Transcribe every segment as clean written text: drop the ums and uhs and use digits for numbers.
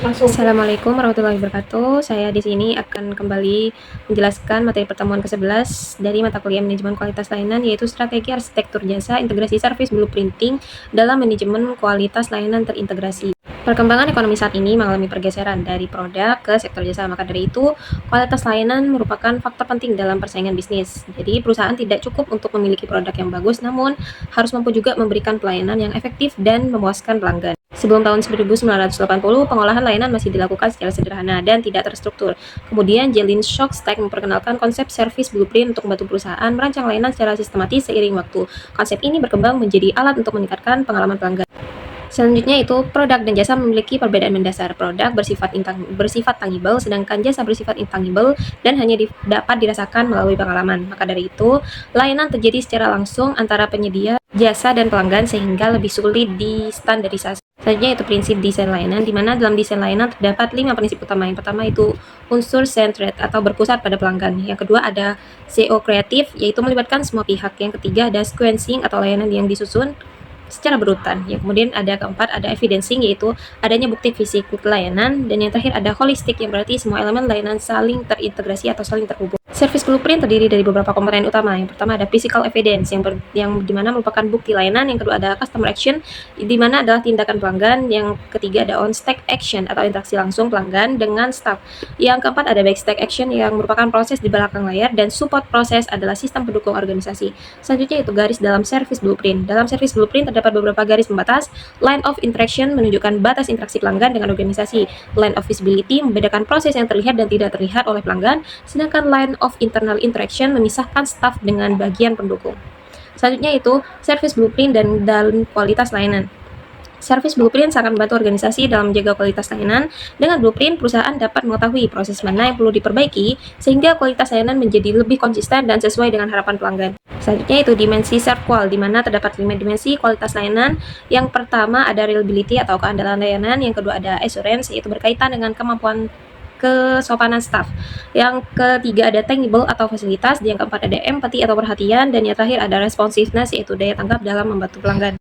Assalamualaikum warahmatullahi wabarakatuh. Saya di sini akan kembali menjelaskan materi pertemuan ke-11 dari mata kuliah manajemen kualitas layanan, yaitu strategi arsitektur jasa integrasi service blueprinting dalam manajemen kualitas layanan terintegrasi. Perkembangan ekonomi saat ini mengalami pergeseran dari produk ke sektor jasa, maka dari itu kualitas layanan merupakan faktor penting dalam persaingan bisnis. Jadi perusahaan tidak cukup untuk memiliki produk yang bagus, namun harus mampu juga memberikan pelayanan yang efektif dan memuaskan pelanggan. Sebelum tahun 1980, pengolahan layanan masih dilakukan secara sederhana dan tidak terstruktur. Kemudian Jelin Shockstack memperkenalkan konsep service blueprint untuk membantu perusahaan merancang layanan secara sistematis seiring waktu. Konsep ini berkembang menjadi alat untuk meningkatkan pengalaman pelanggan. Selanjutnya itu produk dan jasa memiliki perbedaan mendasar. Produk bersifat tangible, sedangkan jasa bersifat intangible dan hanya dapat dirasakan melalui pengalaman. Maka dari itu, layanan terjadi secara langsung antara penyedia jasa dan pelanggan sehingga lebih sulit distandarisasi. Selanjutnya itu prinsip desain layanan, di mana dalam desain layanan terdapat 5 prinsip utama. Yang pertama itu unsur centered atau berpusat pada pelanggan. Yang kedua ada SEO kreatif, yaitu melibatkan semua pihak. Yang ketiga ada sequencing atau layanan yang disusun secara berurutan. Yang kemudian ada keempat ada evidencing, yaitu adanya bukti fisik layanan, dan yang terakhir ada holistic, yang berarti semua elemen layanan saling terintegrasi atau saling terhubung. Service blueprint terdiri dari beberapa komponen utama. Yang pertama ada physical evidence yang dimana merupakan bukti layanan. Yang kedua ada customer action, dimana adalah tindakan pelanggan. Yang ketiga ada on stack action atau interaksi langsung pelanggan dengan staff. Yang keempat ada backstack action yang merupakan proses di belakang layar, dan support proses adalah sistem pendukung organisasi. Selanjutnya itu garis dalam service blueprint. Dalam service blueprint terdapat beberapa garis pembatas. Line of interaction menunjukkan batas interaksi pelanggan dengan organisasi. Line of visibility membedakan proses yang terlihat dan tidak terlihat oleh pelanggan, sedangkan line of internal interaction memisahkan staff dengan bagian pendukung. Selanjutnya itu service blueprint dan dalam kualitas layanan. Service blueprint sangat membantu organisasi dalam menjaga kualitas layanan. Dengan blueprint, perusahaan dapat mengetahui proses mana yang perlu diperbaiki sehingga kualitas layanan menjadi lebih konsisten dan sesuai dengan harapan pelanggan. Selanjutnya itu dimensi SERQUAL, di mana terdapat 5 dimensi kualitas layanan. Yang pertama ada reliability atau keandalan layanan. Yang kedua ada assurance, yaitu berkaitan dengan kemampuan kesopanan staff. Yang ketiga ada tangible atau fasilitas. Yang keempat ada empathy atau perhatian, dan yang terakhir ada responsiveness, yaitu daya tanggap dalam membantu pelanggan.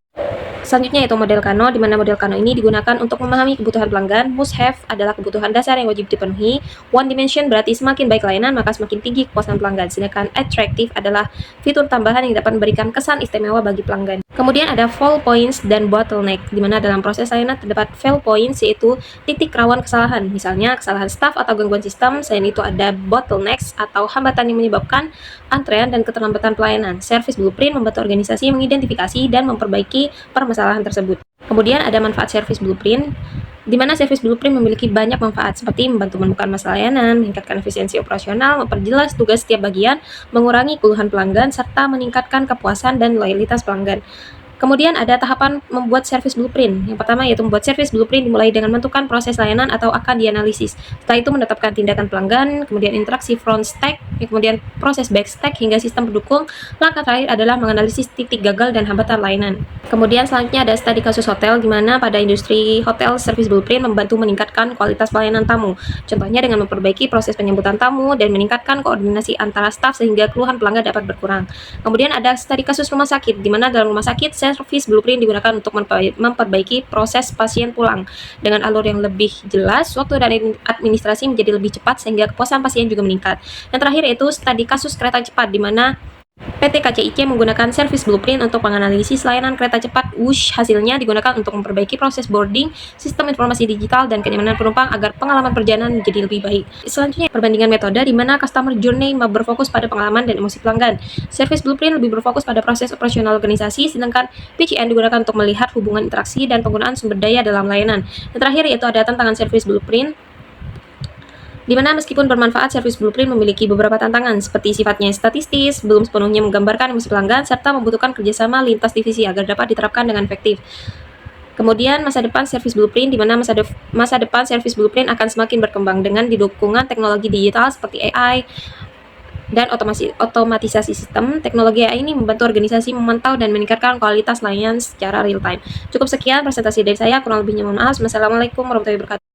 Selanjutnya itu model Kano, di mana model Kano ini digunakan untuk memahami kebutuhan pelanggan. Must have adalah kebutuhan dasar yang wajib dipenuhi. One dimension berarti semakin baik layanan maka semakin tinggi kepuasan pelanggan. Sedangkan attractive adalah fitur tambahan yang dapat memberikan kesan istimewa bagi pelanggan. Kemudian ada fail points dan bottleneck, di mana dalam proses layanan terdapat fail points, yaitu titik rawan kesalahan, misalnya kesalahan staff atau gangguan sistem. Selain itu ada bottlenecks atau hambatan yang menyebabkan antrean dan keterlambatan pelayanan. Service blueprint membantu organisasi mengidentifikasi dan memperbaiki permasalahan tersebut. Kemudian ada manfaat service blueprint, di mana service blueprint memiliki banyak manfaat seperti membantu menemukan masalah layanan, meningkatkan efisiensi operasional, memperjelas tugas setiap bagian, mengurangi keluhan pelanggan, serta meningkatkan kepuasan dan loyalitas pelanggan. Kemudian ada tahapan membuat service blueprint. Yang pertama yaitu membuat service blueprint dimulai dengan menentukan proses layanan atau akan dianalisis. Setelah itu menetapkan tindakan pelanggan, kemudian interaksi front stack, kemudian proses back stack hingga sistem pendukung. Langkah terakhir adalah menganalisis titik gagal dan hambatan layanan. Kemudian selanjutnya ada studi kasus hotel, di mana pada industri hotel service blueprint membantu meningkatkan kualitas pelayanan tamu. Contohnya dengan memperbaiki proses penyambutan tamu dan meningkatkan koordinasi antara staf sehingga keluhan pelanggan dapat berkurang. Kemudian ada studi kasus rumah sakit, di mana dalam rumah sakit service blueprint digunakan untuk memperbaiki proses pasien pulang. Dengan alur yang lebih jelas, waktu dan administrasi menjadi lebih cepat sehingga kepuasan pasien juga meningkat. Yang terakhir yaitu studi kasus kereta cepat, di mana PT KCIC menggunakan service blueprint untuk menganalisis layanan kereta cepat WUSH. Hasilnya digunakan untuk memperbaiki proses boarding, sistem informasi digital, dan kenyamanan penumpang agar pengalaman perjalanan menjadi lebih baik. Selanjutnya, perbandingan metode, di mana customer journey berfokus pada pengalaman dan emosi pelanggan. Service blueprint lebih berfokus pada proses operasional organisasi, sedangkan PCN digunakan untuk melihat hubungan interaksi dan penggunaan sumber daya dalam layanan. Yang terakhir yaitu ada tantangan service blueprint, di mana meskipun bermanfaat, service blueprint memiliki beberapa tantangan seperti sifatnya statistis, belum sepenuhnya menggambarkan emosi pelanggan, serta membutuhkan kerjasama lintas divisi agar dapat diterapkan dengan efektif. Kemudian masa depan service blueprint, di mana masa depan service blueprint akan semakin berkembang dengan dukungan teknologi digital seperti AI dan otomatisasi sistem. Teknologi AI ini membantu organisasi memantau dan meningkatkan kualitas layanan secara real time. Cukup sekian presentasi dari saya, kurang lebihnya mohon maaf. Wassalamualaikum warahmatullahi wabarakatuh.